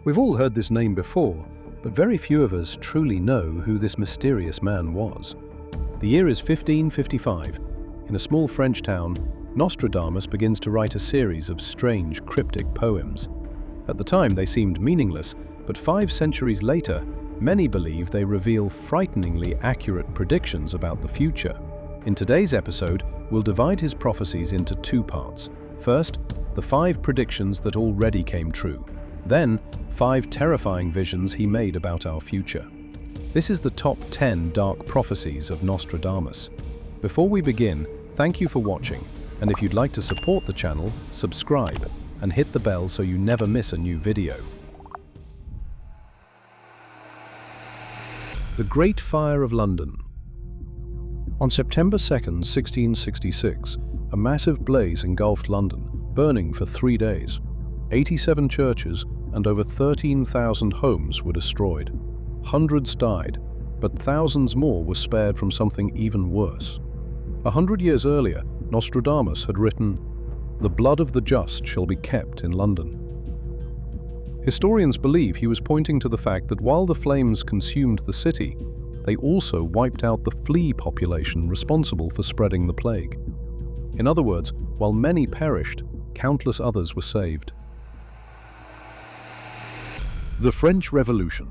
We've all heard this name before, but very few of us truly know who this mysterious man was. The year is 1555. In a small French town, Nostradamus begins to write a series of strange, cryptic poems. At the time, they seemed meaningless, but 5 centuries later, many believe they reveal frighteningly accurate predictions about the future. In today's episode, we'll divide his prophecies into 2 parts. First, the 5 predictions that already came true. Then, 5 terrifying visions he made about our future. This is the top 10 dark prophecies of Nostradamus. Before we begin, thank you for watching, and if you'd like to support the channel, subscribe and hit the bell so you never miss a new video. The Great Fire of London. On September 2nd, 1666, a massive blaze engulfed London, burning for 3 days. 87 churches and over 13,000 homes were destroyed. Hundreds died, but thousands more were spared from something even worse. 100 years earlier, Nostradamus had written, "The blood of the just shall be kept in London." Historians believe he was pointing to the fact that while the flames consumed the city, they also wiped out the flea population responsible for spreading the plague. In other words, while many perished, countless others were saved. The French Revolution.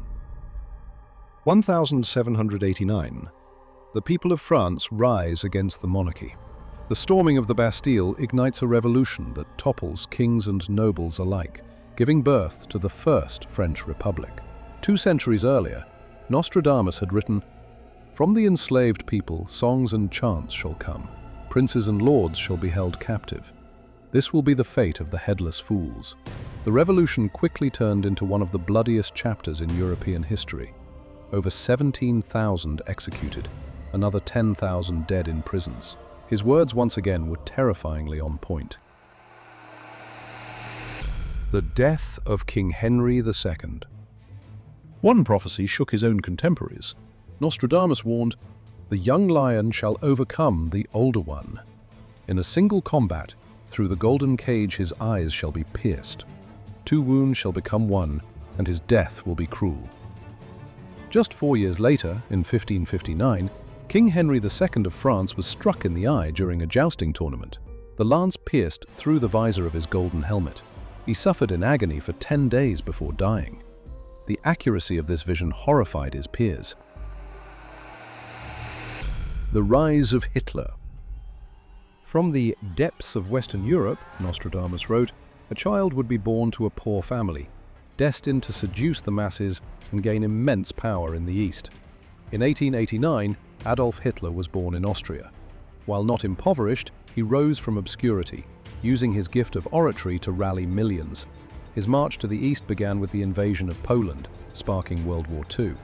1789. The people of France rise against the monarchy. The storming of the Bastille ignites a revolution that topples kings and nobles alike, giving birth to the First French Republic. 2 centuries earlier, Nostradamus had written, "From the enslaved people songs and chants shall come. Princes and lords shall be held captive. This will be the fate of the headless fools." The revolution quickly turned into one of the bloodiest chapters in European history. Over 17,000 executed, another 10,000 dead in prisons. His words once again were terrifyingly on point. The death of King Henry II. One prophecy shook his own contemporaries. Nostradamus warned, "The young lion shall overcome the older one. In a single combat, through the golden cage his eyes shall be pierced. 2 wounds shall become 1, and his death will be cruel." Just 4 years later, in 1559, King Henry II of France was struck in the eye during a jousting tournament. The lance pierced through the visor of his golden helmet. He suffered in agony for 10 days before dying. The accuracy of this vision horrified his peers. The rise of Hitler. From the depths of Western Europe, Nostradamus wrote, a child would be born to a poor family, destined to seduce the masses and gain immense power in the East. In 1889, Adolf Hitler was born in Austria. While not impoverished, he rose from obscurity, using his gift of oratory to rally millions. His march to the East began with the invasion of Poland, sparking World War II.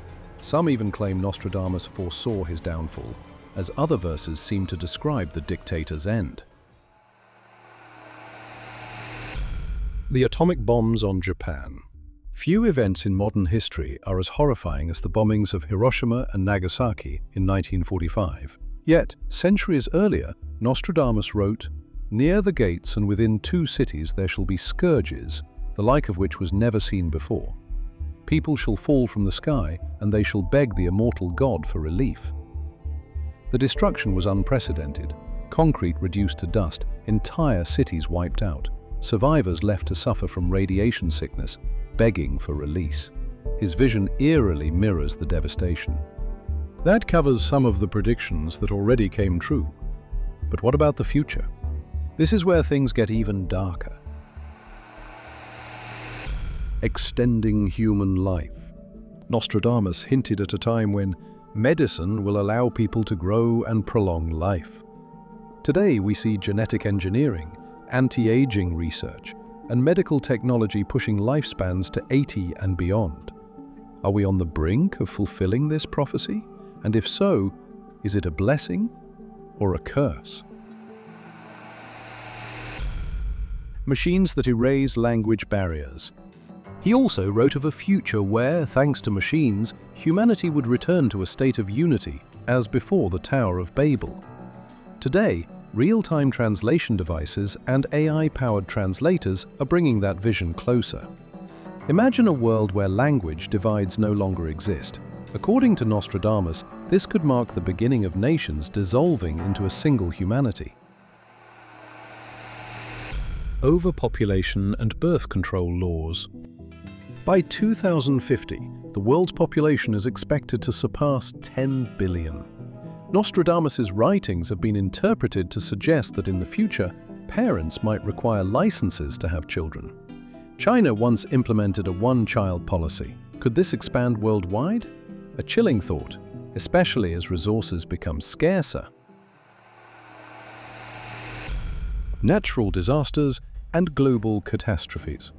Some even claim Nostradamus foresaw his downfall, as other verses seem to describe the dictator's end. The atomic bombs on Japan. Few events in modern history are as horrifying as the bombings of Hiroshima and Nagasaki in 1945. Yet, centuries earlier, Nostradamus wrote, "Near the gates and within 2 cities there shall be scourges, the like of which was never seen before. People shall fall from the sky, and they shall beg the immortal God for relief." The destruction was unprecedented. Concrete reduced to dust, entire cities wiped out, survivors left to suffer from radiation sickness, begging for release. His vision eerily mirrors the devastation. That covers some of the predictions that already came true. But what about the future? This is where things get even darker. Extending human life. Nostradamus hinted at a time when medicine will allow people to grow and prolong life. Today we see genetic engineering, anti-aging research, and medical technology pushing lifespans to 80 and beyond. Are we on the brink of fulfilling this prophecy? And if so, is it a blessing or a curse? Machines that erase language barriers. He also wrote of a future where, thanks to machines, humanity would return to a state of unity, as before the Tower of Babel. Today, real-time translation devices and AI-powered translators are bringing that vision closer. Imagine a world where language divides no longer exist. According to Nostradamus, this could mark the beginning of nations dissolving into a single humanity. Overpopulation and birth control laws. By 2050, the world's population is expected to surpass 10 billion. Nostradamus' writings have been interpreted to suggest that in the future, parents might require licenses to have children. China once implemented a one-child policy. Could this expand worldwide? A chilling thought, especially as resources become scarcer. Natural disasters and global catastrophes.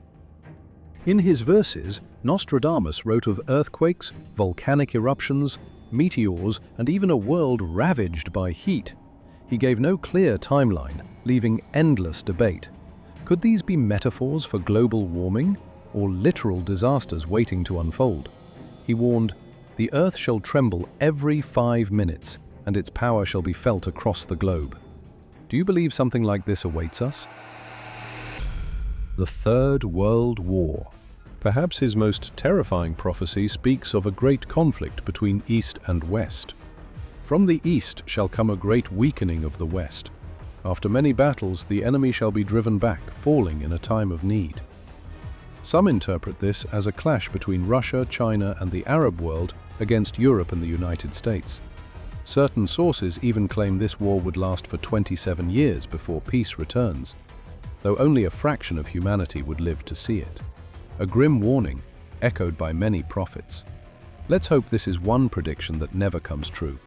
In his verses, Nostradamus wrote of earthquakes, volcanic eruptions, meteors, and even a world ravaged by heat. He gave no clear timeline, leaving endless debate. Could these be metaphors for global warming, or literal disasters waiting to unfold? He warned, "The earth shall tremble every 5 minutes, and its power shall be felt across the globe." Do you believe something like this awaits us? The Third World War. Perhaps his most terrifying prophecy speaks of a great conflict between East and West. From the East shall come a great weakening of the West. After many battles, the enemy shall be driven back, falling in a time of need. Some interpret this as a clash between Russia, China, and the Arab world against Europe and the United States. Certain sources even claim this war would last for 27 years before peace returns, though only a fraction of humanity would live to see it. A grim warning, echoed by many prophets. Let's hope this is one prediction that never comes true.